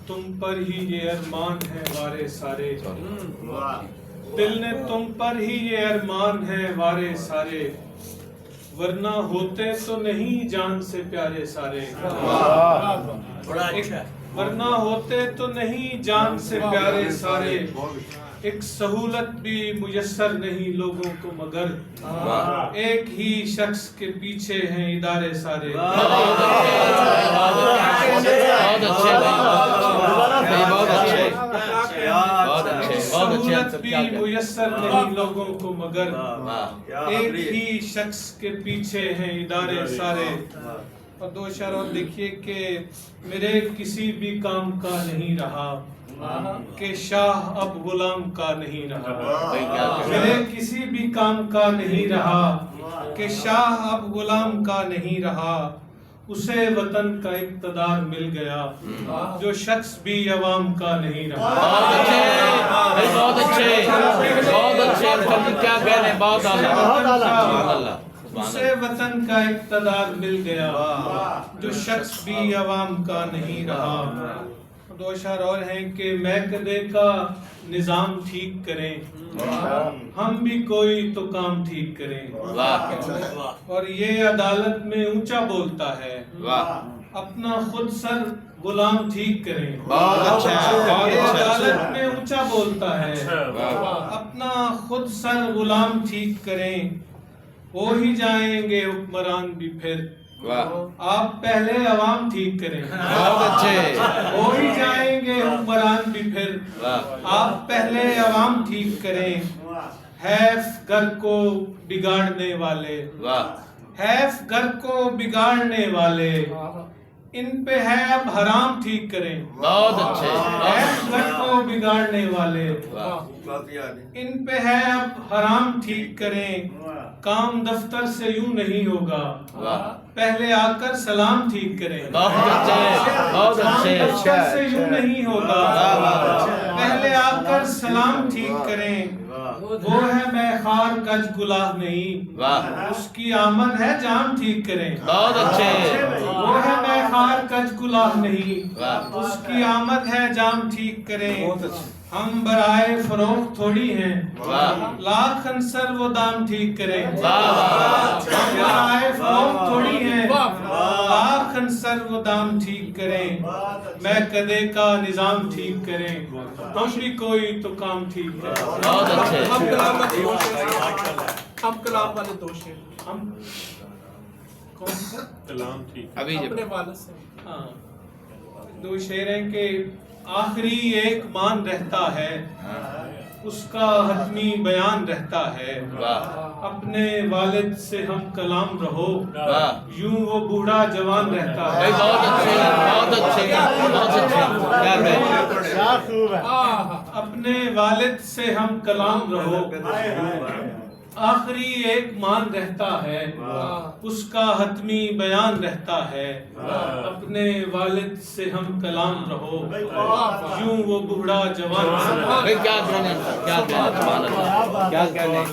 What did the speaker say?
تم پر ہی یہ ارمان ہے وارے سارے، دل نے تم پر ہی یہ ارمان ہے وارے سارے، ورنہ ہوتے تو نہیں جان سے پیارے سارے، ورنہ ہوتے تو نہیں جان سے پیارے سارے، ایک سہولت بھی میسر نہیں لوگوں کو مگر ایک ہی شخص کے پیچھے ہیں ادارے سارے۔ سہولت بھی میسر نہیں لوگوں کو مگر ایک ہی شخص کے پیچھے ہیں ادارے سارے۔ اور دو اشعار اور دیکھیے کہ میرے کسی بھی کام کا نہیں رہا کہ شاہ اب غلام کا نہیں رہا، میرے کسی بھی کام کا نہیں رہا کہ شاہ اب غلام کا نہیں رہا، اسے وطن کا اقتدار مل گیا جو شخص بھی عوام کا نہیں رہا۔ بہت اچھے کیا کہہ رہے ہیں، بہت اعلیٰ۔ اسے وطن کا اقتدار مل گیا جو شخص بھی عوام کا نہیں رہا۔ دو اشعار اور ہیں کہ میکدے کا نظام ٹھیک کریں، ہم بھی کوئی تو کام ٹھیک کریں، اور یہ عدالت میں اونچا بولتا ہے اپنا خود سر غلام ٹھیک کریں۔ یہ عدالت میں اونچا بولتا ہے اپنا خود سر غلام ٹھیک کریں، ہو ہی جائیں گے حکمران بھی پھر، آپ پہلے عوام ٹھیک کریں۔ ہو ہی جائیں گے حکمران بھی پھر، آپ پہلے عوام ٹھیک کریں۔ حیف گھر کو بگاڑنے والے، حیف گھر کو بگاڑنے والے، ان پہ ہے اب حرام ٹھیک کریں۔ بہت اچھے۔ حیف گھر کو بگاڑنے والے، ان پہ ہے اب حرام ٹھیک کریں، کام دفتر سے یوں نہیں ہوگا، پہلے آ کر سلام ٹھیک کریں۔ بہت اچھے، بہت اچھے۔ کام دفتر سے یوں نہیں ہوگا، پہلے آ کر سلام ٹھیک کریں، وہ ہے میں خار کج گلاہ نہیں، اس کی آمد ہے جام ٹھیک کریں۔ بہت اچھے۔ وہ ہے میں خار کج گلاہ نہیں، اس کی آمد ہے جام ٹھیک کریں، ہم برائے فروخت تھوڑی ہیں، لاکھ عنصر وہ دام ٹھیک کریں۔ ہم برائے فروخت تھوڑی ہیں، لاکھ عنصر وہ دام ٹھیک کریں، میں کدے کا نظام ٹھیک کریں، ہم بھی کوئی تو کام ٹھیک کریں۔ بہت اچھے۔ ہم کلام والے دو شعر ہم کون سا کلام ٹھیک ابھی جب اپنے والد سے، ہاں دو شعر ہیں کہ آخری ایک مان رہتا ہے، اس کا حتمی بیان رہتا ہے، اپنے والد سے ہم کلام رہو، یوں وہ بوڑھا جوان رہتا ہے۔ بہت اچھے، بہت اچھے، بہت اچھے۔ اپنے والد سے ہم کلام رہو، آخری ایک مان رہتا ہے، اس کا حتمی بیان رہتا ہے، اپنے والد سے ہم کلام رہو، یوں وہ بوڑھا جوان۔ کیا کہنے، کیا کہنے، کیا کہنے۔